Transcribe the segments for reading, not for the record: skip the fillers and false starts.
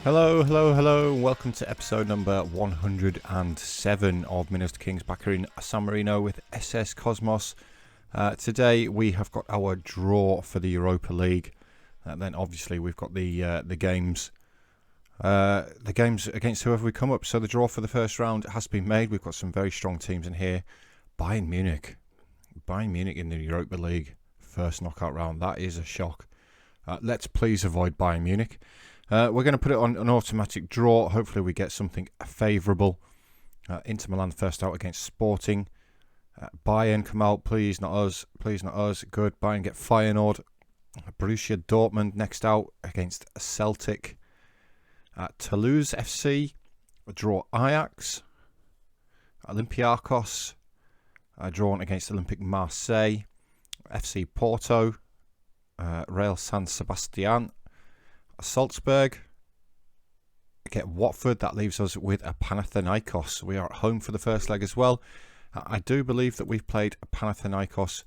Hello, hello, hello. Welcome to episode number 107 of Minnows to Kings back here in San Marino with SS Cosmos. Today we have got our draw for the Europa League. Then obviously we've got the games against whoever we come up. So the draw for the first round has been made. We've got some very strong teams in here. Bayern Munich in the Europa League first knockout round. That is a shock. Let's please avoid Bayern Munich. We're going to put it on an automatic draw. Hopefully we get something favourable. Inter Milan first out against Sporting. Bayern come out, please not us. Please not us. Good. Bayern get Feyenoord. Borussia Dortmund next out against Celtic. Toulouse FC draw Ajax. Olympiacos drawn against Olympique Marseille. FC Porto. Real San Sebastian. Salzburg get Watford. That leaves us with a Panathinaikos. We are at home for the first leg as well. I do believe that we've played Panathinaikos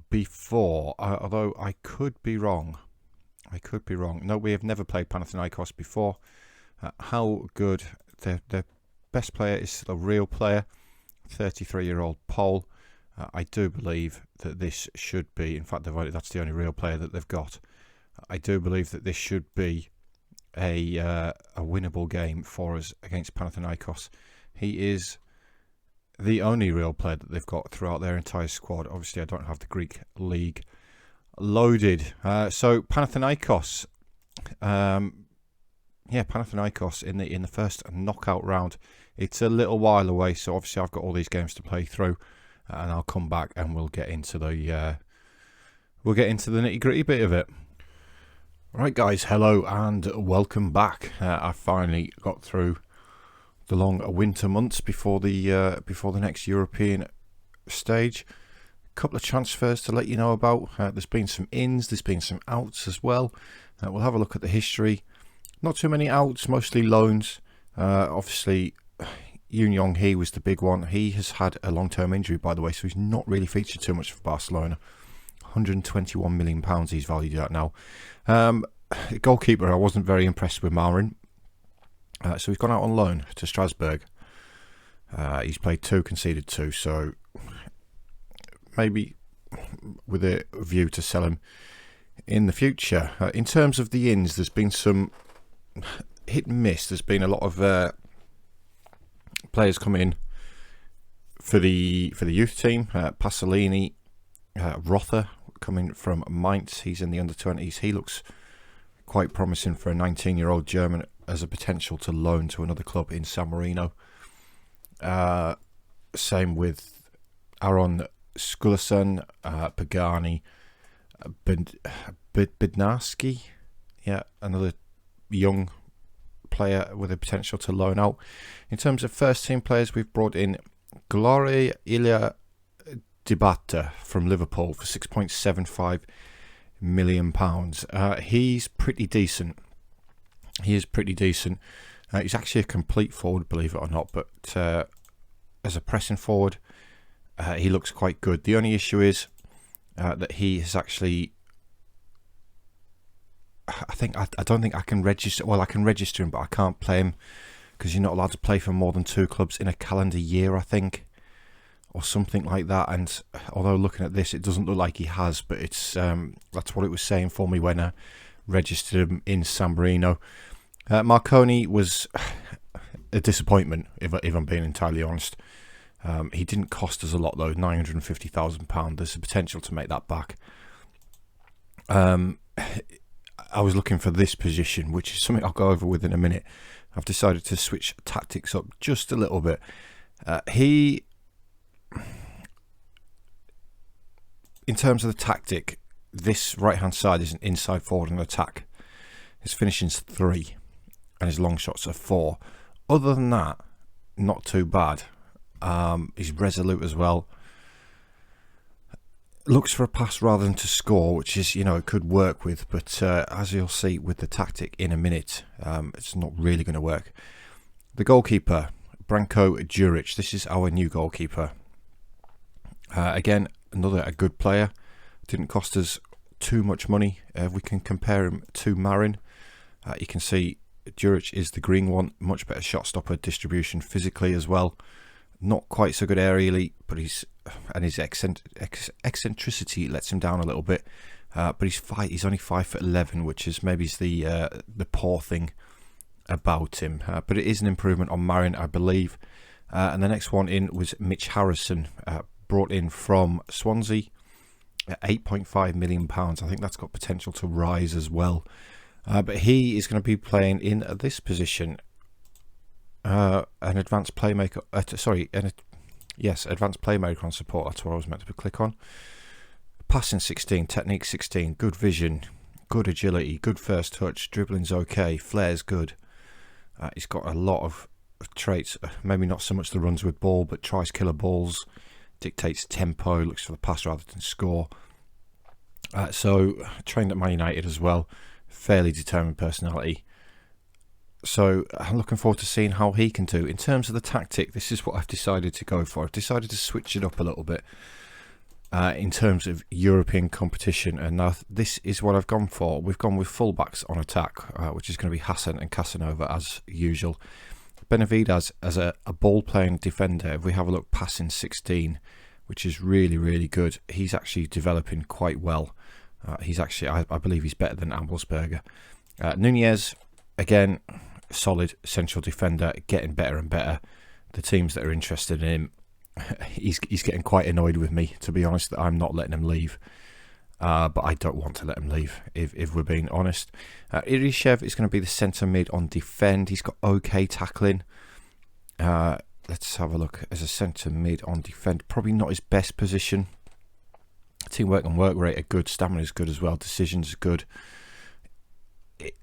before, although I could be wrong. No, we have never played Panathinaikos before. How good? Their best player is still a real player, 33-year-old Pole. I do believe that this should be, in fact, that's the only real player that they've got. I do believe that this should be a winnable game for us against Panathinaikos. He is the only real player that they've got throughout their entire squad. Obviously, I don't have the Greek league loaded. So Panathinaikos, Panathinaikos in the first knockout round. It's a little while away, so obviously I've got all these games to play through, and I'll come back and we'll get into the nitty-gritty bit of it. Right, guys, hello and welcome back. I finally got through the long winter months before the next European stage. A couple of transfers to let you know about. There's been some ins, there's been some outs as well. We'll have a look at the history. Not too many outs, mostly loans. Obviously, Yoon Young-hee was the big one. He has had a long-term injury, by the way, so he's not really featured too much for Barcelona. £121 million he's valued at now. Goalkeeper, I wasn't very impressed with Marin. So he's gone out on loan to Strasbourg. He's played 2, conceded 2, so maybe with a view to sell him in the future. In terms of the ins, there's been some hit and miss. There's been a lot of players come in for the youth team. Pasolini, Rother coming from Mainz. He's in the under-20s. He looks quite promising for a 19-year-old German as a potential to loan to another club in San Marino. Same with Aron Skulason, Pagani, Bednarski. Yeah, another young player with a potential to loan out. In terms of first-team players, we've brought in Gloria Ilya Dibata from Liverpool for £6.75 million. He's pretty decent. He is pretty decent. He's actually a complete forward, believe it or not, but as a pressing forward, he looks quite good. The only issue is that he has actually, I don't think I can register. Well, I can register him, but I can't play him because you're not allowed to play for more than 2 clubs in a calendar year, I think, or something like that. And although looking at this, it doesn't look like he has, but it's that's what it was saying for me when I registered him in San Marino. Marconi was a disappointment, if I'm being entirely honest. He didn't cost us a lot though, £950,000. There's a potential to make that back. I was looking for this position, which is something I'll go over with in a minute. I've decided to switch tactics up just a little bit. In terms of the tactic, this right-hand side is an inside forward and attack. His finishing's 3 and his long shots are 4. Other than that, not too bad. He's resolute as well. Looks for a pass rather than to score, which is, it could work with, but as you'll see with the tactic in a minute, it's not really going to work. The goalkeeper, Branko Djuric, this is our new goalkeeper. Again, a good player. Didn't cost us too much money. We can compare him to Marin. You can see Djuric is the green one, much better shot stopper, distribution physically as well. Not quite so good aerially, but his eccentricity lets him down a little bit. But he's only 5'11", which is maybe the poor thing about him. But it is an improvement on Marin, I believe. And the next one in was Mitch Harrison, brought in from Swansea at £8.5 million. I think that's got potential to rise as well. But he is going to be playing in this position. An advanced playmaker. Advanced playmaker on support. That's what I was meant to click on. Passing 16, technique 16, good vision, good agility, good first touch, dribbling's okay, flair's good. He's got a lot of traits. Maybe not so much the runs with ball, but tries killer balls, dictates tempo, looks for the pass rather than score. So trained at Man United as well. Fairly determined personality. So I'm looking forward to seeing how he can do. In terms of the tactic, this is what I've decided to go for. I've decided to switch it up a little bit in terms of European competition. And now this is what I've gone for. We've gone with fullbacks on attack, which is going to be Hassan and Casanova as usual. Benavidez as a ball-playing defender. If we have a look, passing 16, which is really, really good. He's actually developing quite well. He's actually, I believe he's better than Amblesberger. Nunez, again, solid central defender, getting better and better. The teams that are interested in him, he's getting quite annoyed with me, to be honest, that I'm not letting him leave. But I don't want to let him leave, if we're being honest. Irishev is going to be the centre mid on defend. He's got okay tackling. Let's have a look. As a centre mid on defend, probably not his best position. Teamwork and work rate are good. Stamina is good as well. Decisions are good.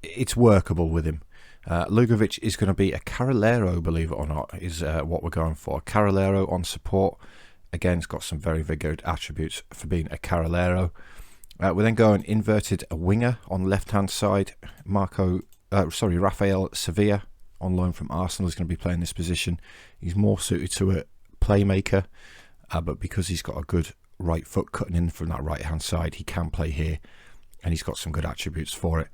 It's workable with him. Lugovic is going to be a Carrilero, believe it or not, is what we're going for. Carrilero on support. Again, it's got some very, very good attributes for being a Carrilero. We're then going inverted a winger on the left-hand side. Rafael Sevilla on loan from Arsenal is going to be playing this position. He's more suited to a playmaker, but because he's got a good right foot cutting in from that right-hand side, he can play here, and he's got some good attributes for it.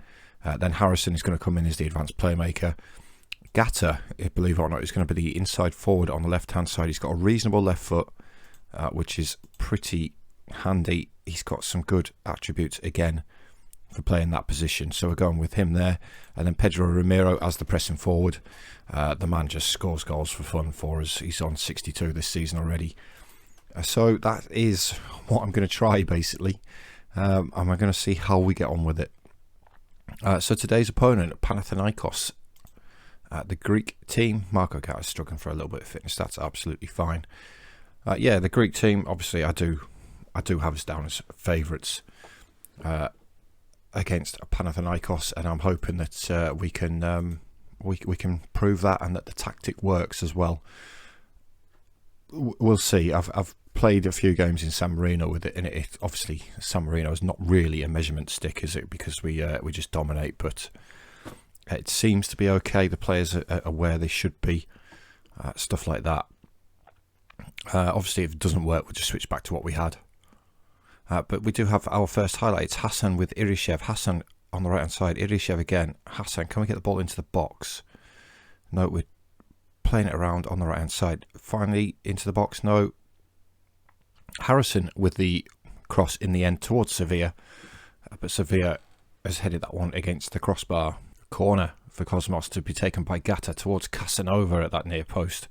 Then Harrison is going to come in as the advanced playmaker. Gata, believe it or not, is going to be the inside forward on the left-hand side. He's got a reasonable left foot, which is pretty handy. He's got some good attributes again for playing that position, so we're going with him there. And then Pedro Romero as the pressing forward. The man just scores goals for fun for us. He's on 62 this season already. So that is what I'm going to try, basically. And we're going to see how we get on with it. So today's opponent, Panathinaikos, the Greek team. Marco Gat is struggling for a little bit of fitness. That's absolutely fine. The Greek team, obviously, I do have us down as favourites against Panathinaikos, and I'm hoping that we can prove that and that the tactic works as well. We'll see. I've played a few games in San Marino with it, and it obviously San Marino is not really a measurement stick, is it? Because we just dominate, but it seems to be okay. The players are where they should be, stuff like that. Obviously, if it doesn't work, we'll just switch back to what we had. But we do have our first highlight. It's Hassan with Irishev. Hassan on the right hand side. Irishev again. Hassan, can we get the ball into the box? No, we're playing it around on the right hand side. Finally into the box. No. Harrison with the cross in the end towards Sevilla, but Sevilla has headed that one against the crossbar. Corner for Cosmos to be taken by Gata towards Casanova at that near post.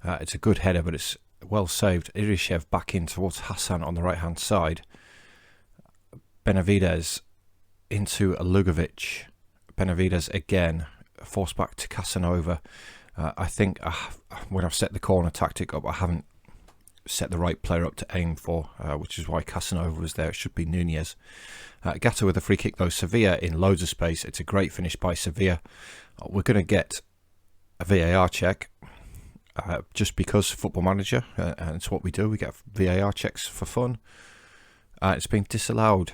It's a good header, but it's well saved. Irishev back in towards Hassan on the right hand side. Benavidez into Lugovic. Benavidez again, forced back to Casanova. I think when I've set the corner tactic up, I haven't set the right player up to aim for, which is why Casanova was there. It should be Nunez. Gata with a free kick though. Sevilla in loads of space. It's a great finish by Sevilla. We're going to get a VAR check, just because Football Manager, and it's what we do. We get VAR checks for fun. It's been disallowed.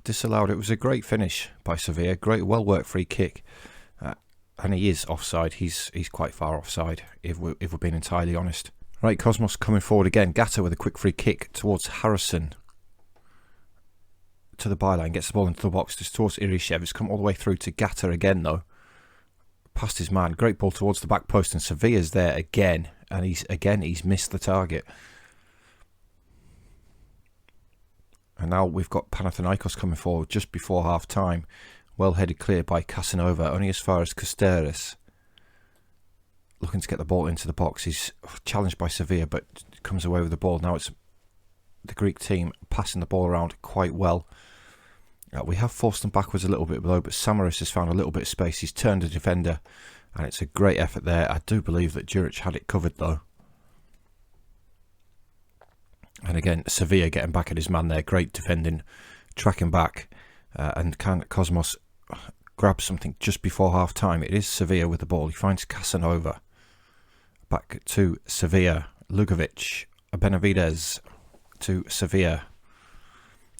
It was a great finish by Sevilla. Great, well worked free kick. And he is offside. He's quite far offside, if we're being entirely honest. Right, Cosmos coming forward again. Gata with a quick free kick towards Harrison. to the byline, gets the ball into the box, just towards Irishev. It's come all the way through to Gata again, though. Past his man. Great ball towards the back post, and Sevilla's there again. And he's missed the target. And now we've got Panathinaikos coming forward just before half-time. Well headed clear by Casanova, only as far as Kosteris. Looking to get the ball into the box. He's challenged by Sevilla, but comes away with the ball. Now it's the Greek team passing the ball around quite well. We have forced them backwards a little bit below, but Samaras has found a little bit of space. He's turned a defender, and it's a great effort there. I do believe that Juric had it covered, though. And again, Sevilla getting back at his man there. Great defending, tracking back. And can Cosmos grab something just before half-time? It is Sevilla with the ball. He finds Casanova. Back to Sevilla. Lugovic. Benavides to Sevilla.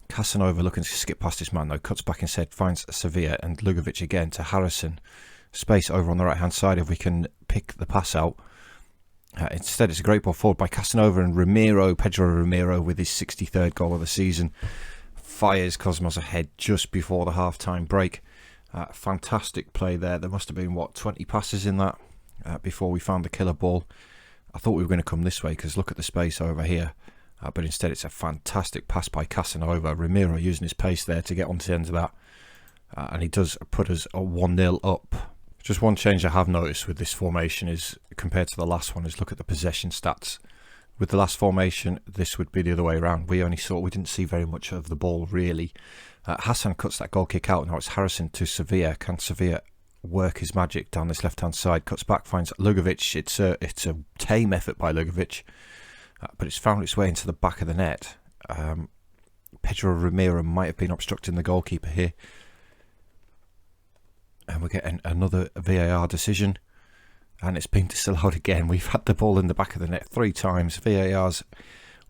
Casanova looking to skip past his man, though. Cuts back instead. Finds Sevilla. And Lugovic again to Harrison. Space over on the right-hand side if we can pick the pass out. Instead, it's a great ball forward by Casanova, and Pedro Romero, with his 63rd goal of the season, fires Cosmos ahead just before the half-time break. Fantastic play there. There must have been, 20 passes in that before we found the killer ball. I thought we were going to come this way because look at the space over here. But instead, it's a fantastic pass by Casanova. Romero using his pace there to get onto the end of that. And he does put us a 1-0 up. Just one change I have noticed with this formation is, compared to the last one, is look at the possession stats. With the last formation, this would be the other way around. We didn't see very much of the ball, really. Hassan cuts that goal kick out. Now it's Harrison to Sevilla. Can Sevilla work his magic down this left-hand side? Cuts back, finds Lugovic. It's a tame effort by Lugovic, but it's found its way into the back of the net. Pedro Romero might have been obstructing the goalkeeper here. And we're getting another VAR decision. And it's been disallowed again. We've had the ball in the back of the net 3 times. VAR's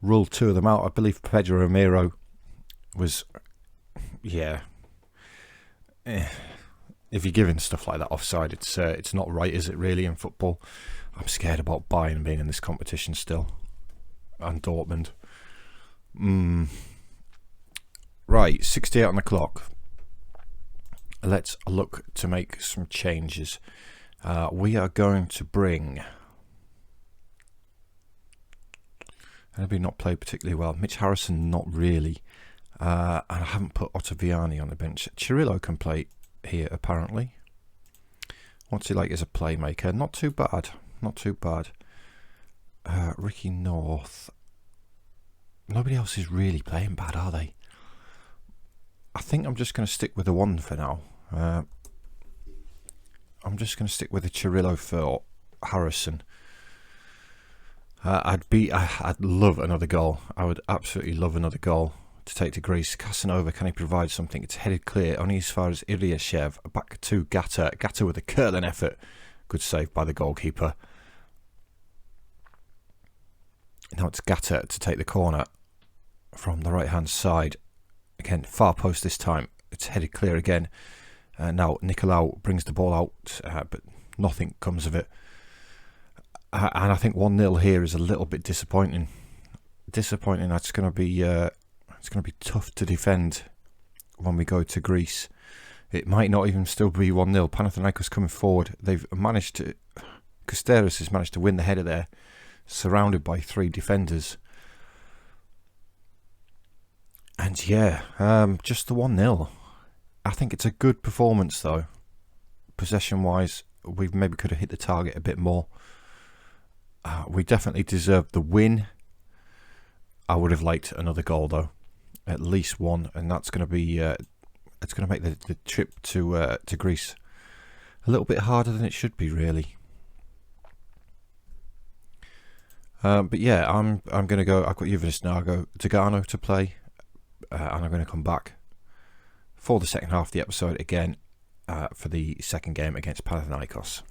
ruled 2 of them out. I believe Pedro Romero was... Yeah. If you're giving stuff like that offside, it's not right, is it, really, in football? I'm scared about Bayern being in this competition still. And Dortmund. Right, 68 on the clock. Let's look to make some changes. We are going to bring... Maybe not played particularly well. Mitch Harrison, not really. And I haven't put Ottaviani on the bench. Cirillo can play here, apparently. What's he like as a playmaker? Not too bad. Not too bad. Ricky North. Nobody else is really playing bad, are they? I think I'm just going to stick with the one for now. I'm just going to stick with the Cirillo for Harrison. I'd love another goal. I would absolutely love another goal to take to Greece. Casanova, can he provide something? It's headed clear, only as far as Ilyashev. Back to Gata. Gata with a curling effort. Good save by the goalkeeper. Now it's Gata to take the corner from the right-hand side. Again, far post this time. It's headed clear again. Now Nicolau brings the ball out, but nothing comes of it. And I think 1-0 here is a little bit disappointing. Disappointing. It's going to be tough to defend when we go to Greece. It might not even still be 1-0. Panathinaikos coming forward. Kosteris has managed to win the header there, surrounded by 3 defenders. And yeah, just the 1-0. I think it's a good performance, though. Possession-wise, we maybe could have hit the target a bit more. We definitely deserved the win. I would have liked another goal, though. At least one. And that's going to be... it's going to make the trip to Greece a little bit harder than it should be, really. But yeah, I'm going to go... I've got Juventus now. I'll go Dagano to play. And I'm going to come back for the second half of the episode again for the second game against Panathinaikos.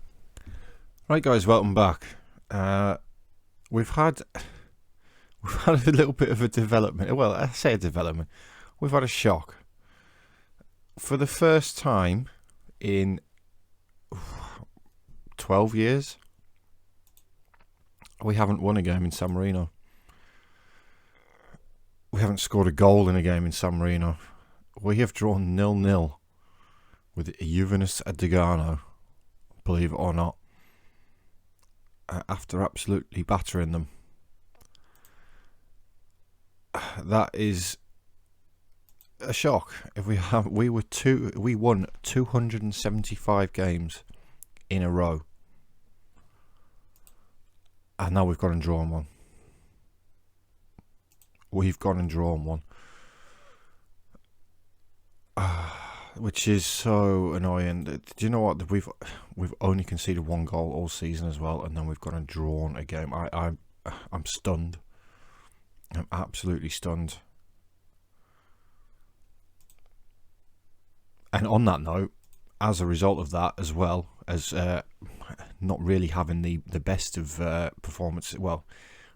Right, guys, welcome back. We've had a little bit of a development. Well, I say a development. We've had a shock. For the first time in 12 years, we haven't won a game in San Marino. We haven't scored a goal in a game in San Marino. we have drawn 0-0 with Juventus Adegano, believe it or not, after absolutely battering them. That is a shock. We won 275 games in a row, and now we've gone and drawn one. Which is so annoying. Do you know what? We've only conceded one goal all season as well, and then we've gone and drawn a game. I'm stunned. I'm absolutely stunned. And on that note, as a result of that, as well as not really having the best of performance,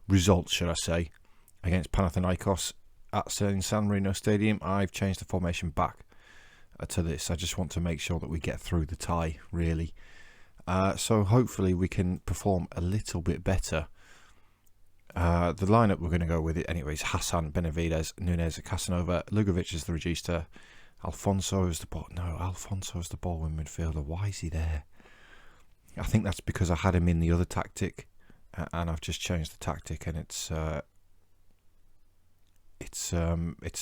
results, should I say, against Panathinaikos at San Marino Stadium, I've changed the formation back to this. I just want to make sure that we get through the tie, really. So hopefully we can perform a little bit better. The lineup we're going to go with it anyways: Hassan, Benavides, Nunez, Casanova, Lugovic is the regista, Alfonso is the ballwin midfielder. Why is he there? I think that's because I had him in the other tactic, and I've just changed the tactic, and it's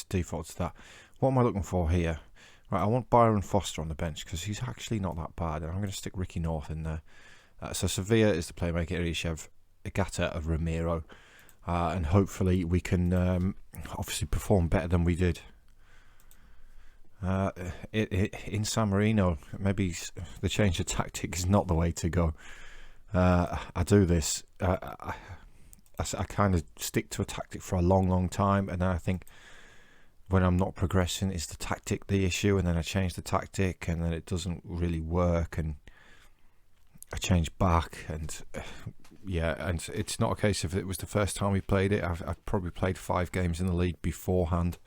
default to that. What am I looking for here? Right, I want Byron Foster on the bench because he's actually not that bad, and I'm going to stick Ricky North in there. So Sevilla is the playmaker, Irishev, Agata of Ramiro, and hopefully we can obviously perform better than we did in San Marino. Maybe the change of tactic is not the way to go. I do this. I kind of stick to a tactic for a long time, and then I think when I'm not progressing, is the tactic the issue? And then I change the tactic, and then it doesn't really work, and I change back, and and it's not a case of it was the first time we played it. I've probably played 5 games in the league beforehand,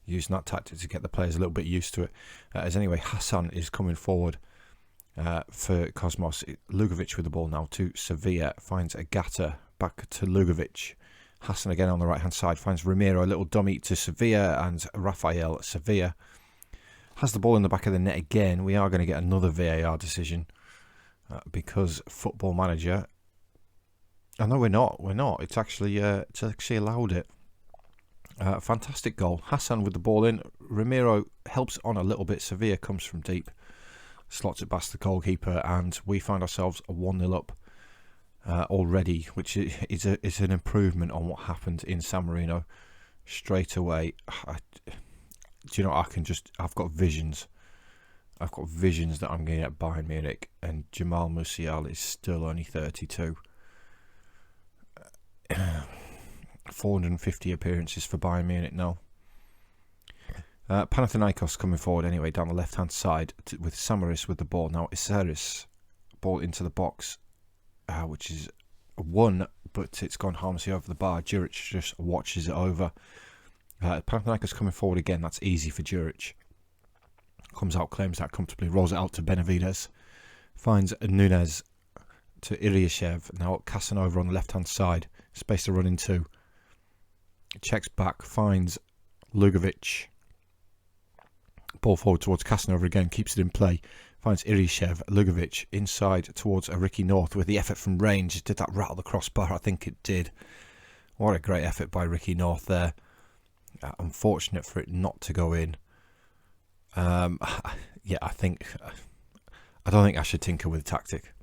using that tactic to get the players a little bit used to it. As anyway, Hassan is coming forward for Cosmos. Lugovic with the ball now to Sevilla, finds Agata, back to Lugovic. Hassan again on the right hand side, finds Ramiro, a little dummy to Sevilla, and Rafael. Sevilla has the ball in the back of the net again. We are going to get another VAR decision because Football Manager. Oh no, we're not. It's actually allowed it. Fantastic goal. Hassan with the ball in. Ramiro helps on a little bit. Sevilla comes from deep, slots it past the goalkeeper, and we find ourselves a 1-0 up already, which is an improvement on what happened in San Marino straight away. Do you know, I've got visions. I've got visions that I'm going to get Bayern Munich, and Jamal Musiala is still only 32. 450 appearances for Bayern Munich now. Panathinaikos coming forward anyway down the left hand side with Samaris with the ball. Now Isaris, ball into the box, which is one, but it's gone harmlessly over the bar. Juric just watches it over. Panathinaikos coming forward again. That's easy for Juric. Comes out, claims that comfortably, rolls it out to Benavides, finds Nunez to Ilyashev. Now Casanova on the left hand side, space to run into. Checks back, finds Lugovic. Ball forward towards Casanova again, keeps it in play. Finds Irishev. Lugovic inside towards Ricky North with the effort from range. Did that rattle the crossbar? I think it did. What a great effort by Ricky North there. Unfortunate for it not to go in. I don't think I should tinker with the tactic.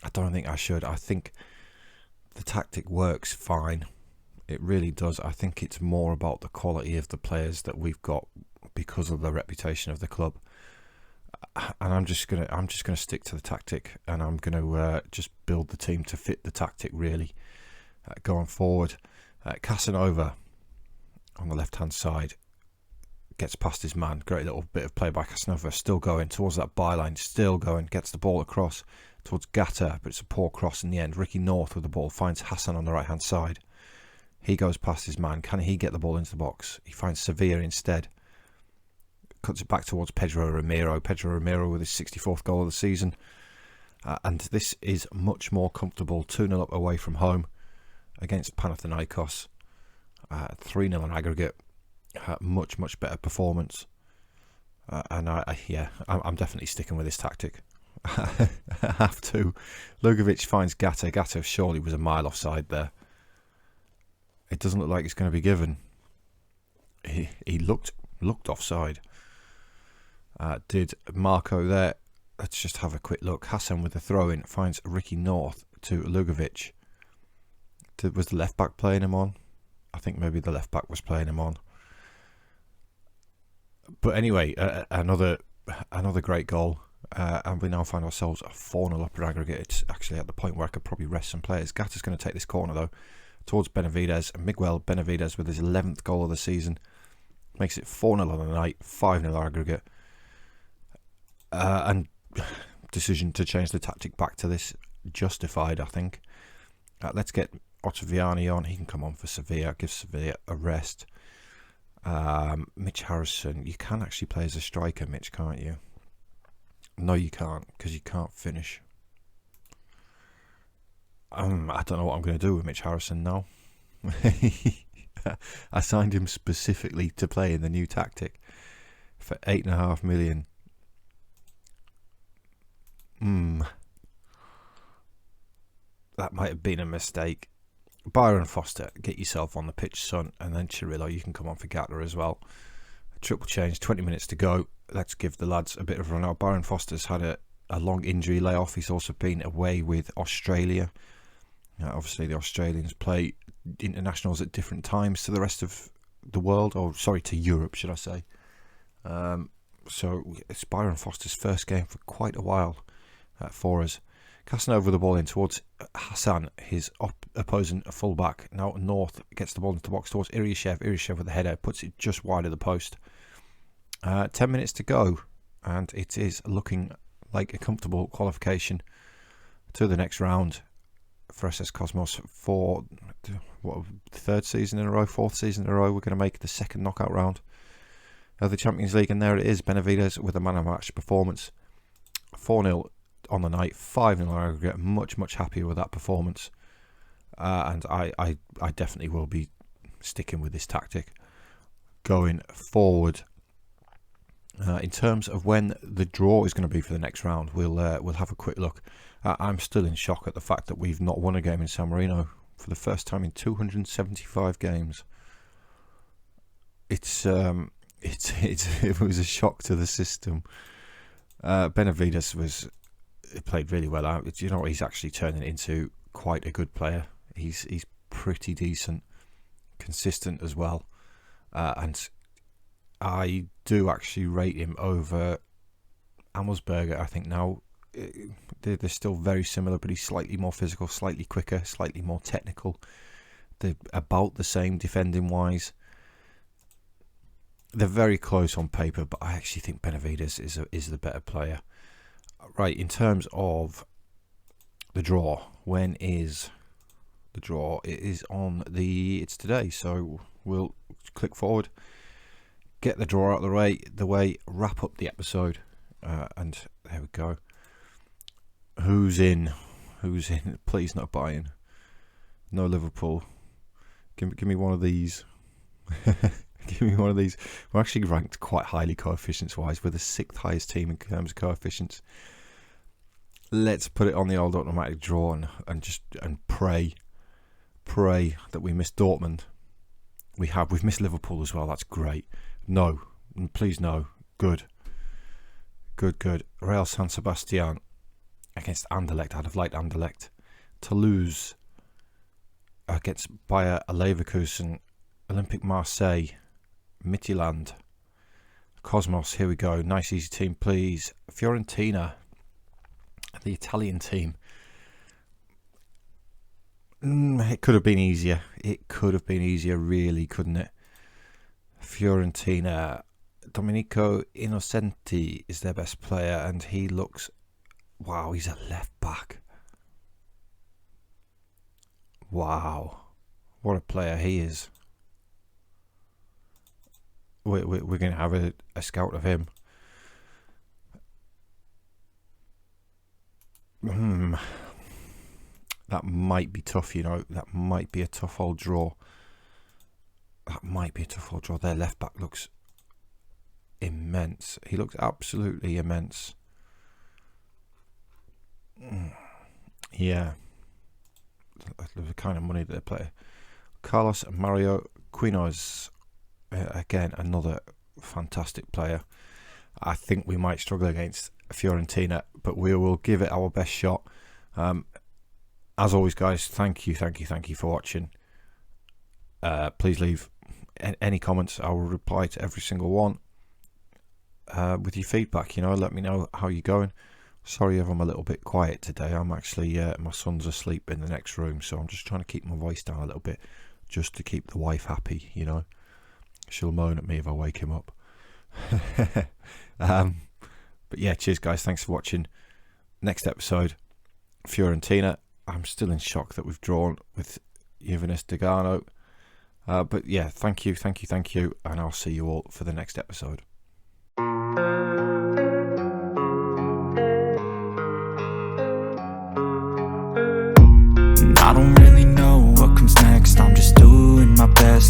I don't think I should. I think the tactic works fine. It really does. I think it's more about the quality of the players that we've got because of the reputation of the club. And I'm just gonna stick to the tactic, and I'm gonna just build the team to fit the tactic really going forward. Casanova on the left hand side gets past his man. Great little bit of play by Casanova. Still going towards that byline. Still going. Gets the ball across towards Gata, but it's a poor cross in the end. Ricky North with the ball finds Hassan on the right hand side. He goes past his man. Can he get the ball into the box? He finds Sevilla instead. Cuts it back towards Pedro Ramiro. Pedro Ramiro with his 64th goal of the season. And this is much more comfortable. 2-0 up away from home against Panathinaikos. 3-0 on aggregate. Much better performance. And I'm definitely sticking with this tactic. I have to. Lugovic finds Gatto. Gatto surely was a mile offside there. It doesn't look like it's going to be given. He looked offside. Did Marco there? Let's just have a quick look. Hassan with the throw-in finds Ricky North to Lugovic. Was the left back playing him on? I think maybe the left back was playing him on. But anyway, another great goal. And we now find ourselves a 4-0 up in aggregate. It's actually at the point where I could probably rest some players. Gatta's going to take this corner though towards Benavides. Miguel Benavides with his 11th goal of the season makes it 4-0 on the night, 5-0 aggregate. And decision to change the tactic back to this justified, I think. Let's get Ottaviani on. He can come on for Sevilla. Give Sevilla a rest. Mitch Harrison. You can actually play as a striker, Mitch, can't you? No, you can't, because you can't finish. I don't know what I'm going to do with Mitch Harrison now. I signed him specifically to play in the new tactic for $8.5 million. That might have been a mistake. Byron Foster, get yourself on the pitch, son, and then Chirillo, you can come on for Gatler as well. Triple change, 20 minutes to go. Let's give the lads a bit of a run out. Byron Foster's had a long injury layoff. He's also been away with Australia. Obviously, the Australians play internationals at different times to the rest of the world, or sorry, to Europe, should I say. So it's Byron Foster's first game for quite a while for us. Casting over the ball in towards Hassan, his opposing fullback. Now North gets the ball into the box towards Iryashev. Iryashev with the header puts it just wide of the post. 10 minutes to go, and it is looking like a comfortable qualification to the next round for SS Cosmos for what, third season in a row, fourth season in a row. We're going to make the second knockout round of the Champions League, and there it is. Benavides with a man of match performance. 4-0 on the night, 5-0 aggregate. Much happier with that performance, and I definitely will be sticking with this tactic going forward. In terms of when the draw is going to be for the next round, we'll have a quick look. I'm still in shock at the fact that we've not won a game in San Marino for the first time in 275 games. It was a shock to the system. Benavides played really well out. You know what? He's actually turning into quite a good player. He's pretty decent, consistent as well, and I do actually rate him over Amelsberger. I think now they're still very similar, but he's slightly more physical, slightly quicker, slightly more technical. They're about the same defending wise. They're very close on paper, but I actually think Benavides is the better player. Right, in terms of the draw, when is the draw? It's today, so we'll click forward, get the draw out of the way, wrap up the episode, and there we go. Who's in? Please, not Bayern. No Liverpool. Give me one of these. Give me one of these. We're actually ranked quite highly coefficients wise. We're the 6th highest team in terms of coefficients. Let's put it on the old automatic draw and pray that we miss Dortmund. We've missed Liverpool as well. That's great. No, please no. Good. Real San Sebastian against Anderlecht. I'd have liked Anderlecht. Toulouse against Bayer Leverkusen. Olympique Marseille. Midtjylland. Cosmos. Here we go. Nice easy team, please. Fiorentina, the Italian team. It could have been easier. Really, couldn't it? Fiorentina. Domenico Innocenti is their best player, and he looks... Wow, he's a left back. Wow. What a player he is. We're going to have a scout of him. That might be tough, you know. That might be a tough old draw. Their left back looks immense. He looked absolutely immense. Yeah. The kind of money that they play. Carlos Mario Quinoz. Again, another fantastic player. I think we might struggle against Fiorentina, but we will give it our best shot. As always, guys, thank you for watching. Please leave any comments. I will reply to every single one with your feedback. Let me know how you're going. Sorry if I'm a little bit quiet today. I'm actually my son's asleep in the next room, so I'm just trying to keep my voice down a little bit, just to keep the wife happy. She'll moan at me if I wake him up. But yeah, cheers guys, thanks for watching. Next episode, Fiorentina. I'm still in shock that we've drawn with Juvenis Degano. But yeah, thank you, and I'll see you all for the next episode. I don't really know what comes next, I'm just doing my best.